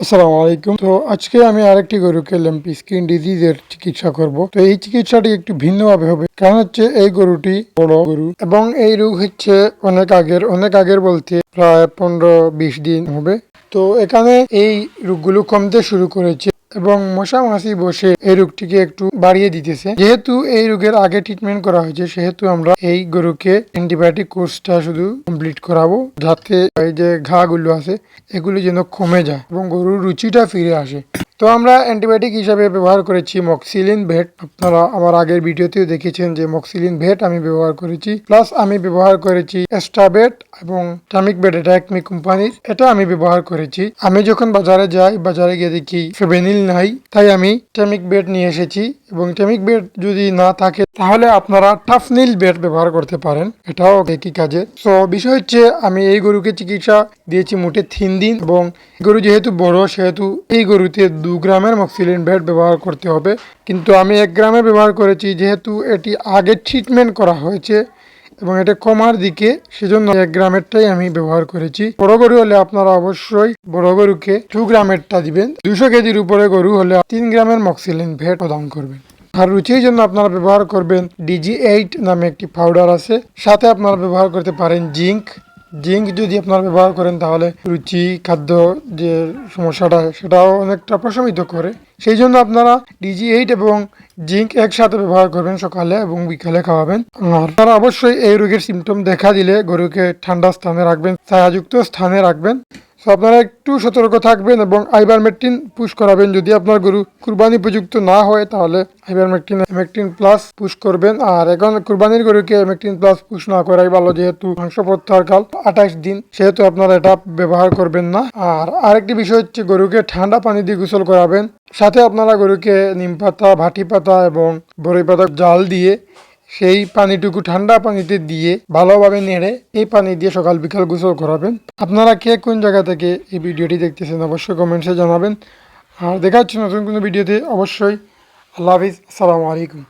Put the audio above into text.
আসসালামু আলাইকুম। তো আজকে আমি আরেকটি গরুকে ল্যাম্পি স্কিন ডিজিজের চিকিৎসা করব। তো এই চিকিৎসাটি একটু ভিন্নভাবে হবে, কারণ হচ্ছে এই গরুটি বড় গরু এবং এই রোগ হচ্ছে অনেক আগের বলতে প্রায় 15-20 দিন হবে। তো এখানে এই রোগগুলো কমতে শুরু করেছে এবং মশা মাছি বসে এই রোগটিকে একটু বাড়িয়ে দিতেছে। যেহেতু এই রোগের আগে ট্রিটমেন্ট করা হয়েছে, সেহেতু আমরা এই গরুকে অ্যান্টিবায়োটিক কোর্সটা শুধু কমপ্লিট করাবো, যাতে এই যে ঘা গুলো আছে এগুলো যেন কমে যায় এবং গরুর রুচিটা ফিরে আসে। তো আমরা অ্যান্টিবায়োটিক হিসাবে ব্যবহার করেছি মক্সিলিন ভেট। আপনারা আমার আগের ভিডিওতেও দেখেছেন যে মক্সিলিন ভেট আমি ব্যবহার করেছি, প্লাস আমি ব্যবহার করেছি এস্টাবেট এবং টামিক বেট, এটা একমি কোম্পানির, এটা আমি ব্যবহার করেছি। আমি যখন বাজারে যাই, বাজারে গিয়ে দেখি ফেবেনিল নাই, তাই আমি টামিক বেট নিয়ে এসেছি। এবং টামিক বেট যদি না থাকে তাহলে আপনারা টাফনিল বেট ব্যবহার করতে পারেন, এটাও একই কাজে। তো বিষয় হচ্ছে আমি এই গরুকে চিকিৎসা দিয়েছি মোটে 3 দিন এবং গরু যেহেতু বড় সেহেতু এই গরুতে 2 গ্রামের মক্সিলিন ভেট ব্যবহার করতে হবে, কিন্তু আমি 1 গ্রামে ব্যবহার করেছি, যেহেতু এটি আগে ট্রিটমেন্ট করা হয়েছে এবং এটা কমার দিকে, সেজন্য 1 গ্রামেরটাই আমি ব্যবহার করেছি। বড় গরু হলে আপনারা অবশ্যই বড় গরুকে 2 গ্রামেরটা দিবেন। 200 কেজির উপরে গরু হলে 3 গ্রামের মক্সিলিন ভেট প্রদান করবেন। আর রুচির জন্য আপনারা ব্যবহার করবেন DG8 নামে একটি পাউডার আছে, সাথে আপনারা ব্যবহার করতে পারেন জিঙ্ক। যদি আপনারা ব্যবহার করেন তাহলে রুচি খাদ্য যে সমস্যাটা সেটাও অনেকটা প্রশমিত করে। সেই জন্য আপনারা DG8 এবং জিঙ্ক একসাথে ব্যবহার করবেন, সকালে এবং বিকালে খাওয়াবেন। আর আপনারা অবশ্যই এই রোগের সিমটম দেখা দিলে গরুকে ঠান্ডা স্থানে রাখবেন, ছায়াযুক্ত স্থানে রাখবেন। তো আপনারা একটু সতর্ক থাকবেন এবং আইভারমেকটিন পুশ করাবেন। যদি আপনার গরু কুরবানি উপযুক্ত না হয় তাহলে আইভারমেকটিন প্লাস পুশ করবেন। আর এখন কুরবানির গরুকে এমেকটিন প্লাস পুশ না করাই ভালো, যেহেতু মাংস প্রত্যাহারকাল 28 দিন, সেহেতু আপনারা এটা ব্যবহার করবেন না। আর আরেকটি বিষয় হচ্ছে গরুকে ঠান্ডা পানি দিয়ে গোসল করাবেন, সাথে আপনারা গরুকে নিম পাতা, ভাটি পাতা এবং বড়ই পাতা জাল দিয়ে সেই পানিটুকু ঠান্ডা পানিতে দিয়ে ভালোভাবে নেড়ে এই পানি দিয়ে সকাল বিকাল গোসল করাবেন। আপনারা কে কোন জায়গা থেকে এই ভিডিওটি দেখতেছেন অবশ্যই কমেন্টসে জানাবেন। আর দেখা হচ্ছে নতুন কোনো ভিডিওতে। অবশ্যই আল্লাহ হাফিজ, আসসালামু আলাইকুম।